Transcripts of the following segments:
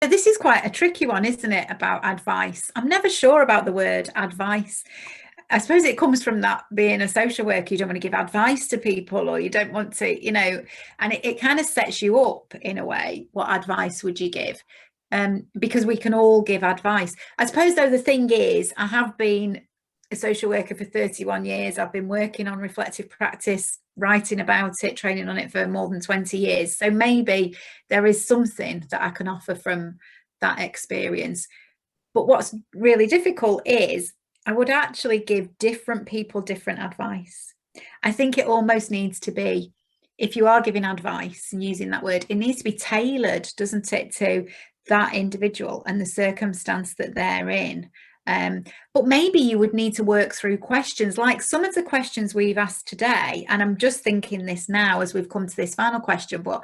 This is quite a tricky one, isn't it, about advice? I'm never sure about the word advice. I suppose it comes from that being a social worker, you don't want to give advice to people, or you don't want to, and it kind of sets you up in a way. What advice would you give? Because we can all give advice. I suppose, though, the thing is, I have been a social worker for 31 years. I've been working on reflective practice, writing about it, training on it for more than 20 years. So maybe there is something that I can offer from that experience. But what's really difficult is I would actually give different people different advice. I think it almost needs to be, if you are giving advice and using that word, it needs to be tailored, doesn't it, to that individual and the circumstance that they're in. But maybe you would need to work through questions like some of the questions we've asked today. And I'm just thinking this now as we've come to this final question, but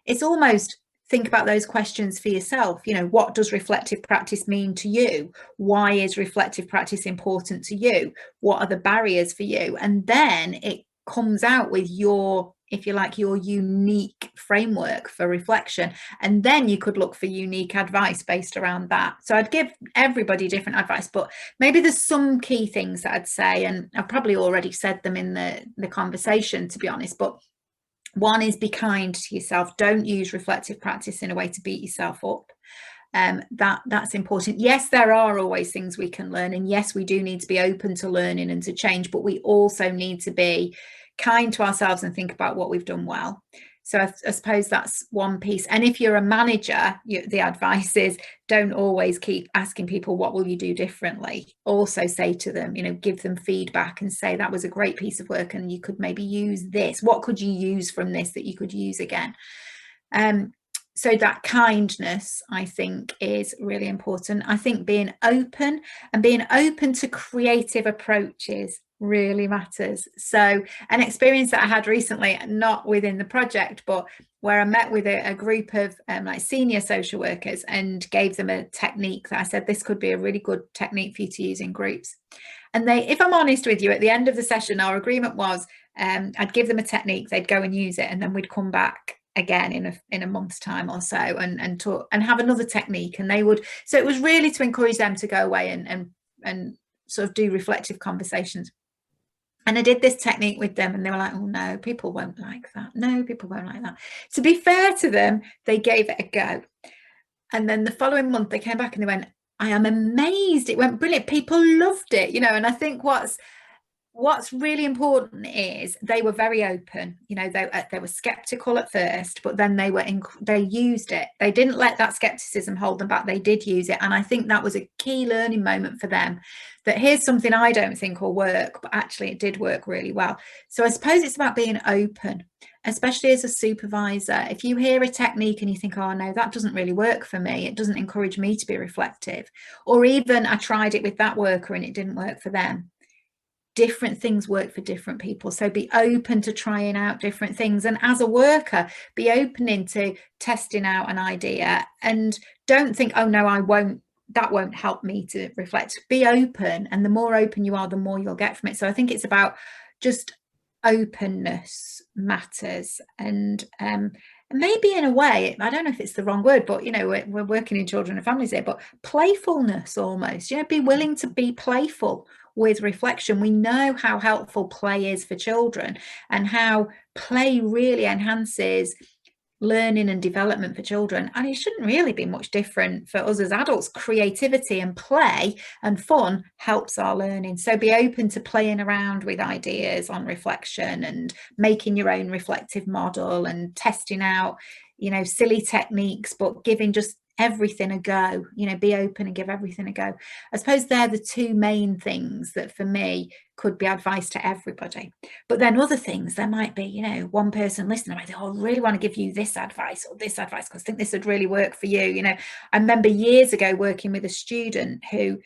it's almost think about those questions for yourself. What does reflective practice mean to you? Why is reflective practice important to you? What are the barriers for you? And then it comes out with your, if you like, your unique framework for reflection. And then you could look for unique advice based around that. So I'd give everybody different advice, but maybe there's some key things that I'd say, and I've probably already said them in the conversation, to be honest, but one is be kind to yourself. Don't use reflective practice in a way to beat yourself up. That's important. Yes, there are always things we can learn, and yes, we do need to be open to learning and to change, but we also need to be kind to ourselves and think about what we've done well. So I suppose that's one piece. And if you're a manager, the advice is don't always keep asking people, what will you do differently? Also say to them, give them feedback and say, that was a great piece of work and you could maybe use this. What could you use from this that you could use again? So that kindness, I think, is really important. I think being open to creative approaches really matters. So an experience that I had recently, not within the project, but where I met with a group of like senior social workers and gave them a technique that I said, this could be a really good technique for you to use in groups. And they, if I'm honest with you, at the end of the session, our agreement was I'd give them a technique, they'd go and use it, and then we'd come back again in a month's time or so and talk and have another technique. And they would, so it was really to encourage them to go away and sort of do reflective conversations. And I did this technique with them and they were like, oh no, people won't like that. No, people won't like that. To be fair to them, they gave it a go. And then the following month they came back and they went, I am amazed. It went brilliant. People loved it, and I think what's really important is they were very open. They were skeptical at first, but then they used it. They didn't let that skepticism hold them back. They did use it. And I think that was a key learning moment for them, that here's something I don't think will work, but actually it did work really well. So I suppose it's about being open, especially as a supervisor. If you hear a technique and you think, oh no, that doesn't really work for me, it doesn't encourage me to be reflective, or even I tried it with that worker and it didn't work for them. Different things work for different people. So be open to trying out different things. And as a worker, be open into testing out an idea and don't think, oh no, that won't help me to reflect. Be open. And the more open you are, the more you'll get from it. So I think it's about just openness matters. And maybe in a way, I don't know if it's the wrong word, but we're working in children and families here, but playfulness almost, be willing to be playful with reflection. We know how helpful play is for children and how play really enhances learning and development for children, and it shouldn't really be much different for us as adults. Creativity and play and fun helps our learning. So be open to playing around with ideas on reflection and making your own reflective model and testing out silly techniques, but giving just everything a go. Be open and give everything a go. I suppose they're the two main things that for me could be advice to everybody. But then other things, there might be one person listening might think, oh, I really want to give you this advice or this advice because I think this would really work for you. I remember years ago working with a student who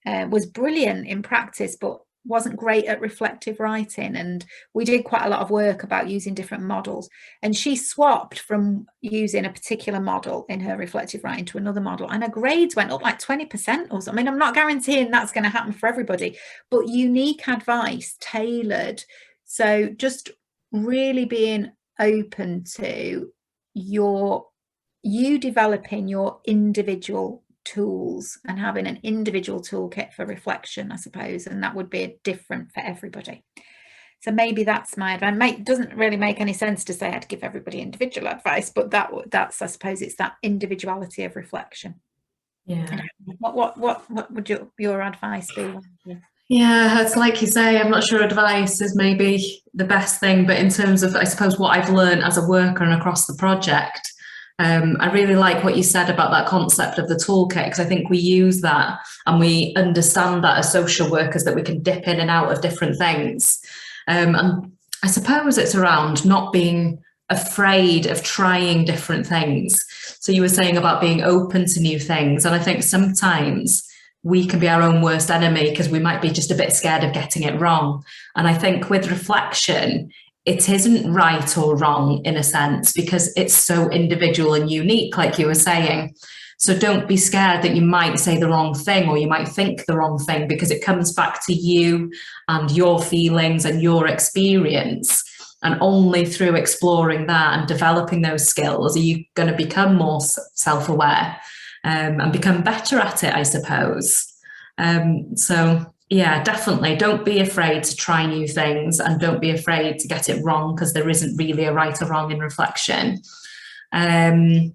was brilliant in practice but wasn't great at reflective writing, and we did quite a lot of work about using different models, and she swapped from using a particular model in her reflective writing to another model, and her grades went up like 20% or something. I'm not guaranteeing that's going to happen for everybody, but unique advice, tailored. So just really being open to your you developing your individual tools and having an individual toolkit for reflection, I suppose, and that would be different for everybody. So maybe that's my advice. It doesn't really make any sense to say I'd give everybody individual advice, but that's I suppose it's that individuality of reflection. Yeah. What would your advice be? Yeah, it's like you say, I'm not sure advice is maybe the best thing, but in terms of, I suppose, what I've learned as a worker and across the project, I really like what you said about that concept of the toolkit, because I think we use that and we understand that as social workers, that we can dip in and out of different things. And I suppose it's around not being afraid of trying different things. So you were saying about being open to new things. And I think sometimes we can be our own worst enemy because we might be just a bit scared of getting it wrong. And I think with reflection, it isn't right or wrong in a sense, because it's so individual and unique, like you were saying. So don't be scared that you might say the wrong thing or you might think the wrong thing, because it comes back to you and your feelings and your experience. And only through exploring that and developing those skills are you going to become more self-aware and become better at it, I suppose. So yeah, definitely don't be afraid to try new things, and don't be afraid to get it wrong, because there isn't really a right or wrong in reflection. And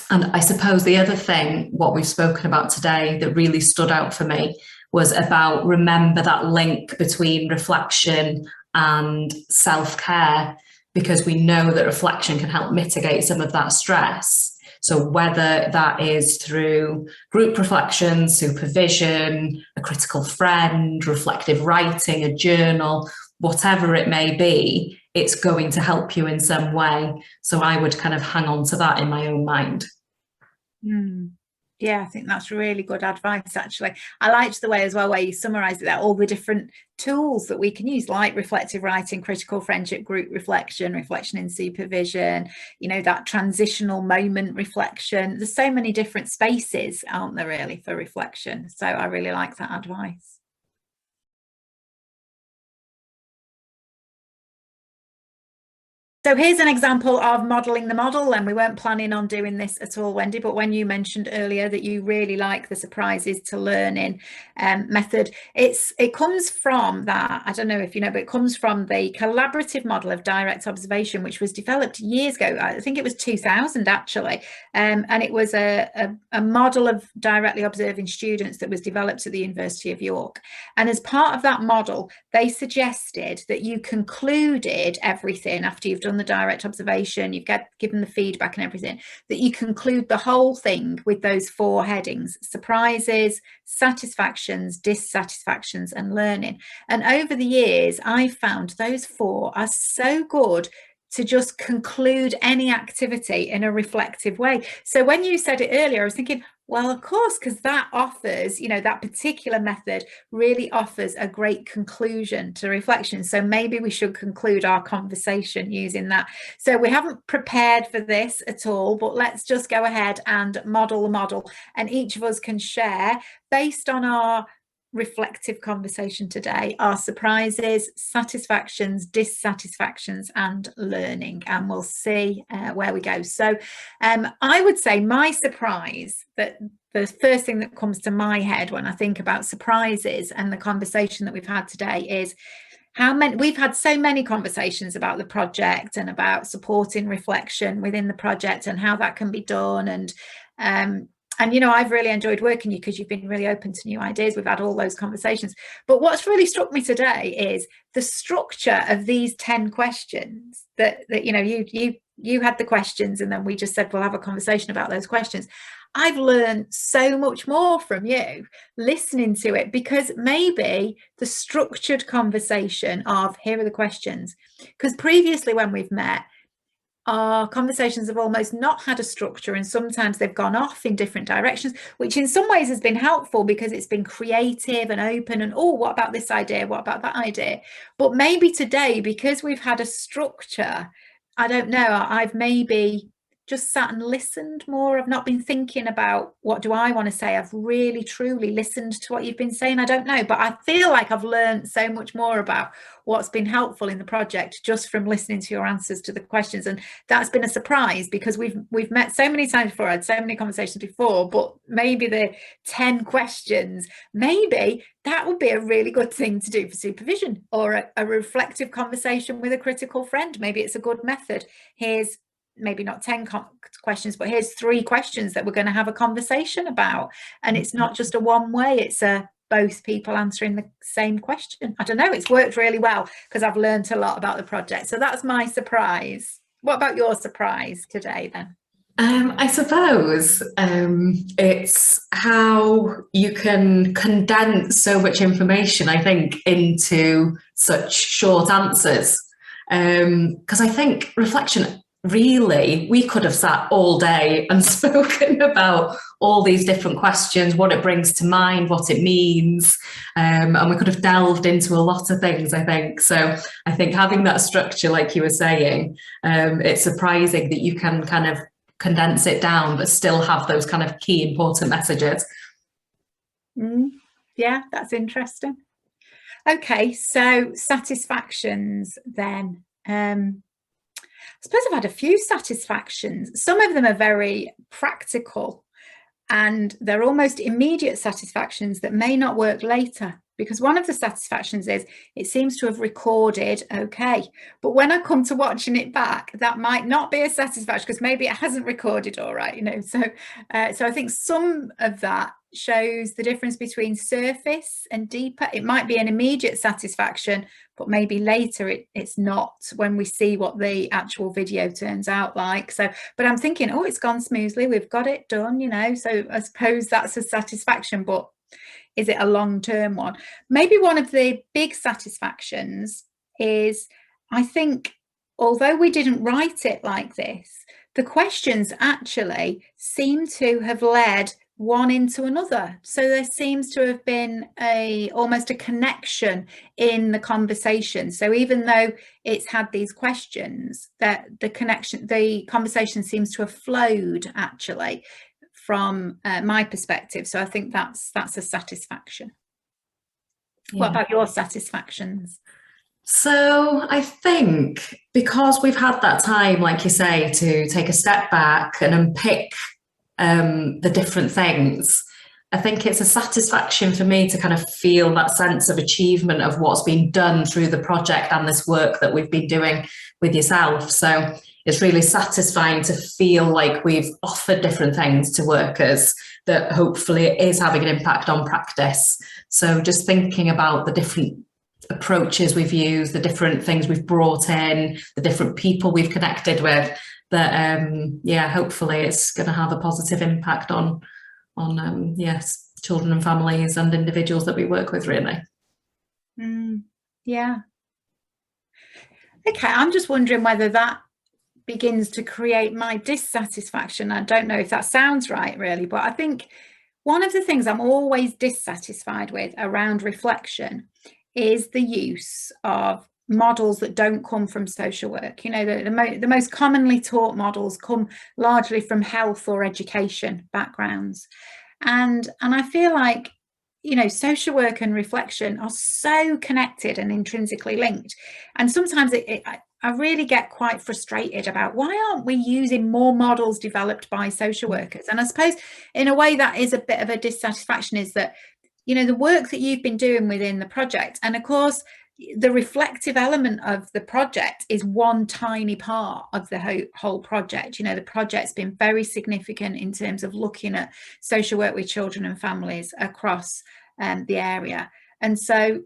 I suppose the other thing, what we've spoken about today that really stood out for me, was about remember that link between reflection and self-care, because we know that reflection can help mitigate some of that stress. So whether that is through group reflection, supervision, a critical friend, reflective writing, a journal, whatever it may be, it's going to help you in some way. So I would kind of hang on to that in my own mind. Yeah, I think that's really good advice, actually. I liked the way as well where you summarised it, that all the different tools that we can use, like reflective writing, critical friendship, group reflection, reflection in supervision, you know, that transitional moment reflection. There's so many different spaces, aren't there, really, for reflection? So I really like that advice. So here's an example of modelling the model, and we weren't planning on doing this at all, Wendy, but when you mentioned earlier that you really like the surprises to learning method, it comes from that, I don't know if you know, but it comes from the collaborative model of direct observation, which was developed years ago. I think it was 2000 actually, and it was a model of directly observing students that was developed at the University of York. And as part of that model, they suggested that you concluded everything after you've done the direct observation, you've given the feedback and everything, that you conclude the whole thing with those 4 headings: surprises, satisfactions, dissatisfactions, and learning. And over the years, I found those 4 are so good to just conclude any activity in a reflective way. So when you said it earlier, I was thinking, well, of course, because that offers, you know, that particular method really offers a great conclusion to reflection. So maybe we should conclude our conversation using that. So we haven't prepared for this at all, but let's just go ahead and model the model, and each of us can share based on our reflective conversation today, our surprises, satisfactions, dissatisfactions, and learning, and we'll see where we go. So I would say my surprise, that the first thing that comes to my head when I think about surprises and the conversation that we've had today, is how many we've had so many conversations about the project and about supporting reflection within the project and how that can be done. And, you know, I've really enjoyed working with you because you've been really open to new ideas. We've had all those conversations. But what's really struck me today is the structure of these 10 questions that you know, you had the questions, and then we just said, we'll have a conversation about those questions. I've learned so much more from you listening to it, because maybe the structured conversation of, here are the questions, because previously when we've met, our conversations have almost not had a structure, and sometimes they've gone off in different directions, which in some ways has been helpful because it's been creative and open, and oh, what about this idea, what about that idea? But maybe today, because we've had a structure, I don't know, I've maybe just sat and listened more. I've not been thinking about what do I want to say. I've really truly listened to what you've been saying. I don't know, but I feel like I've learned so much more about what's been helpful in the project just from listening to your answers to the questions. And that's been a surprise, because we've met so many times before, I had so many conversations before, but maybe the 10 questions, maybe that would be a really good thing to do for supervision, or a reflective conversation with a critical friend. Maybe it's a good method. Here's maybe not 10 questions, but here's 3 questions that we're going to have a conversation about. And it's not just a one way, it's a both people answering the same question. I don't know, it's worked really well because I've learned a lot about the project. So that's my surprise. What about your surprise today then? I suppose it's how you can condense so much information, I think, into such short answers. Because I think reflection, really, we could have sat all day and spoken about all these different questions, what it brings to mind, what it means, and we could have delved into a lot of things, I think. So I think having that structure, like you were saying, it's surprising that you can kind of condense it down but still have those kind of key important messages. Yeah, that's interesting. Okay, so satisfactions then. I suppose I've had a few satisfactions. Some of them are very practical and they're almost immediate satisfactions that may not work later, because one of the satisfactions is it seems to have recorded okay, but when I come to watching it back, that might not be a satisfaction because maybe it hasn't recorded all right, you know. So I think some of that shows the difference between surface and deeper. It might be an immediate satisfaction, but maybe later it's not, when we see what the actual video turns out like. So, but I'm thinking, oh, it's gone smoothly, we've got it done, you know. So I suppose that's a satisfaction, but is it a long-term one? Maybe one of the big satisfactions is, I think, although we didn't write it like this, the questions actually seem to have led one into another. So there seems to have been almost a connection in the conversation. So even though it's had these questions, that the conversation seems to have flowed actually from my perspective. So I think that's a satisfaction. Yeah. What about your satisfactions? So I think because we've had that time, like you say, to take a step back and unpick the different things, I think it's a satisfaction for me to kind of feel that sense of achievement of what's been done through the project and this work that we've been doing with yourself. So it's really satisfying to feel like we've offered different things to workers that hopefully it is having an impact on practice. So just thinking about the different approaches we've used, the different things we've brought in, the different people we've connected with, that yeah, hopefully it's going to have a positive impact on yes, children and families and individuals that we work with, really. Yeah. Okay, I'm just wondering whether that begins to create my dissatisfaction. I don't know if that sounds right, really, but I think one of the things I'm always dissatisfied with around reflection is the use of models that don't come from social work. You know, the most commonly taught models come largely from health or education backgrounds. And I feel like, you know, social work and reflection are so connected and intrinsically linked. And sometimes I really get quite frustrated about why aren't we using more models developed by social workers? And I suppose in a way that is a bit of a dissatisfaction, is that, you know, the work that you've been doing within the project, and of course the reflective element of the project is one tiny part of the whole project. You know, the project's been very significant in terms of looking at social work with children and families across the area. And so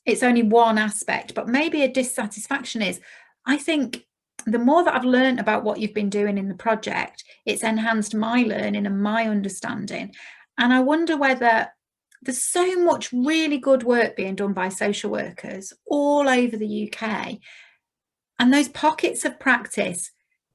it's only one aspect, but maybe a dissatisfaction is, I think the more that I've learned about what you've been doing in the project, it's enhanced my learning and my understanding. And I wonder whether there's so much really good work being done by social workers all over the UK, and those pockets of practice,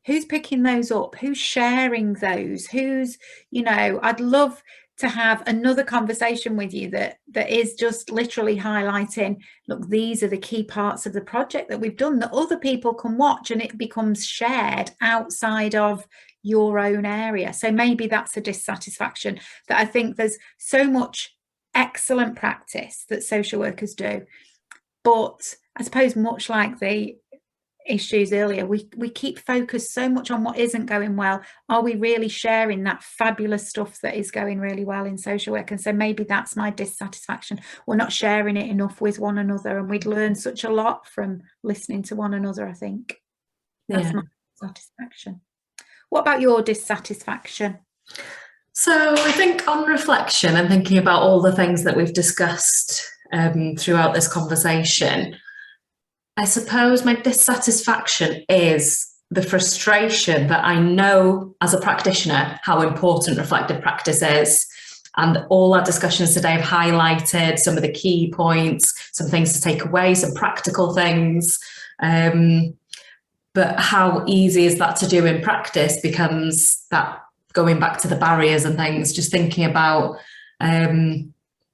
who's picking those up, who's sharing those, who's, you know, I'd love to have another conversation with you that is just literally highlighting, look, these are the key parts of the project that we've done that other people can watch, and it becomes shared outside of your own area. So maybe that's a dissatisfaction, that I think there's so much excellent practice that social workers do, but I suppose much like the issues earlier, we keep focused so much on what isn't going well. Are we really sharing that fabulous stuff that is going really well in social work? And so maybe that's my dissatisfaction. We're not sharing it enough with one another, and we'd learn such a lot from listening to one another. I think that's my dissatisfaction. What about your dissatisfaction? So I think on reflection and thinking about all the things that we've discussed throughout this conversation, I suppose my dissatisfaction is the frustration that I know as a practitioner how important reflective practice is. And all our discussions today have highlighted some of the key points, some things to take away, some practical things. But how easy is that to do in practice becomes that going back to the barriers and things, just thinking about,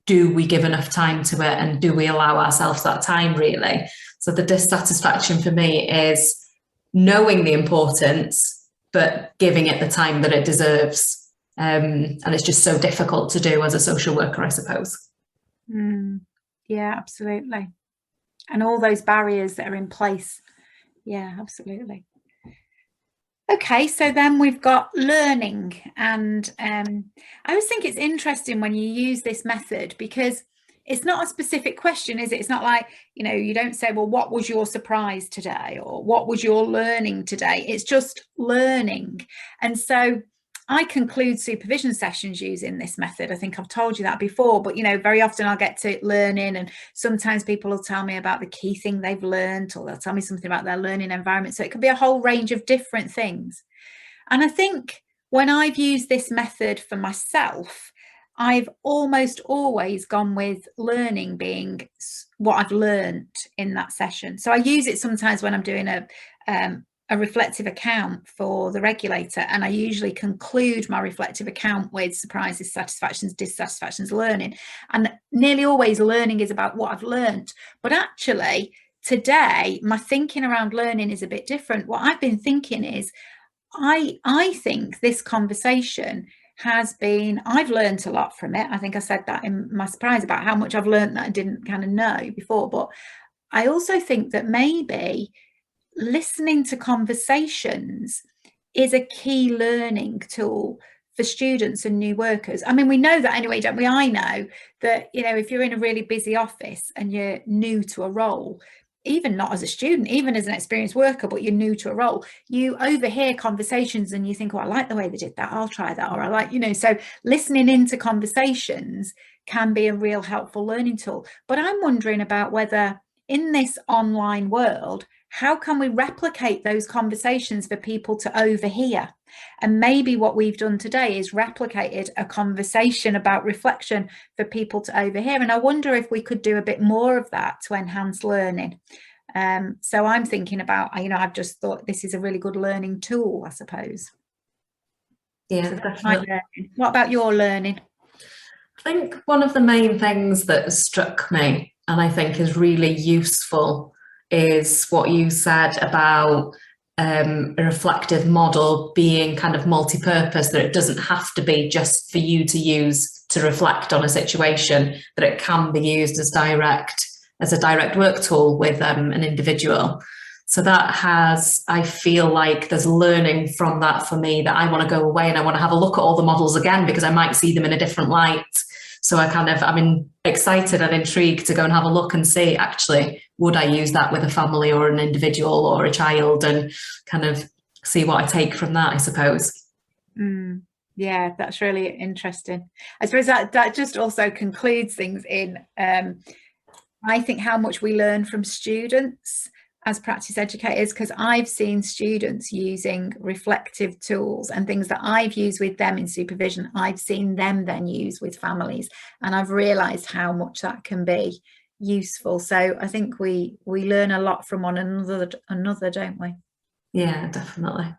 do we give enough time to it, and do we allow ourselves that time really? So the dissatisfaction for me is knowing the importance, but giving it the time that it deserves. And it's just so difficult to do as a social worker, I suppose. Yeah, absolutely. And all those barriers that are in place. Yeah, absolutely. Okay, so then we've got learning, and I always think it's interesting when you use this method, because it's not a specific question, is it? It's not like, you don't say, well, what was your surprise today, or what was your learning today? It's just learning. And so I conclude supervision sessions using this method. I think I've told you that before, but very often I'll get to learning, and sometimes people will tell me about the key thing they've learned, or they'll tell me something about their learning environment. So it can be a whole range of different things. And I think when I've used this method for myself, I've almost always gone with learning being what I've learned in that session. So I use it sometimes when I'm doing a reflective account for the regulator, and I usually conclude my reflective account with surprises, satisfactions, dissatisfactions, learning. And nearly always learning is about what I've learned. But actually today my thinking around learning is a bit different. What I've been thinking is, I think this conversation has been, I've learned a lot from it. I think I said that in my surprise about how much I've learned that I didn't kind of know before. But I also think that maybe listening to conversations is a key learning tool for students and new workers. I mean, we know that anyway, don't we? I know that, if you're in a really busy office and you're new to a role, even not as a student, even as an experienced worker, but you're new to a role, you overhear conversations and you think, oh, I like the way they did that, I'll try that. Or I like, so listening into conversations can be a real helpful learning tool. But I'm wondering about whether in this online world, how can we replicate those conversations for people to overhear? And maybe what we've done today is replicated a conversation about reflection for people to overhear. And I wonder if we could do a bit more of that to enhance learning. So I'm thinking about, I've just thought this is a really good learning tool, I suppose. Yeah, so definitely. What about your learning? I think one of the main things that struck me, and I think is really useful, is what you said about a reflective model being kind of multi-purpose, that it doesn't have to be just for you to use to reflect on a situation, that it can be used as a direct work tool with an individual. So that I feel like there's learning from that for me, that I want to go away and I want to have a look at all the models again, because I might see them in a different light. So I'm excited and intrigued to go and have a look and see, actually, would I use that with a family or an individual or a child, and kind of see what I take from that, I suppose. Yeah, that's really interesting. I suppose that just also concludes things in, I think, how much we learn from students as practice educators, because I've seen students using reflective tools and things that I've used with them in supervision, I've seen them then use with families, and I've realised how much that can be useful. So I think we learn a lot from one another, don't we? Yeah, definitely.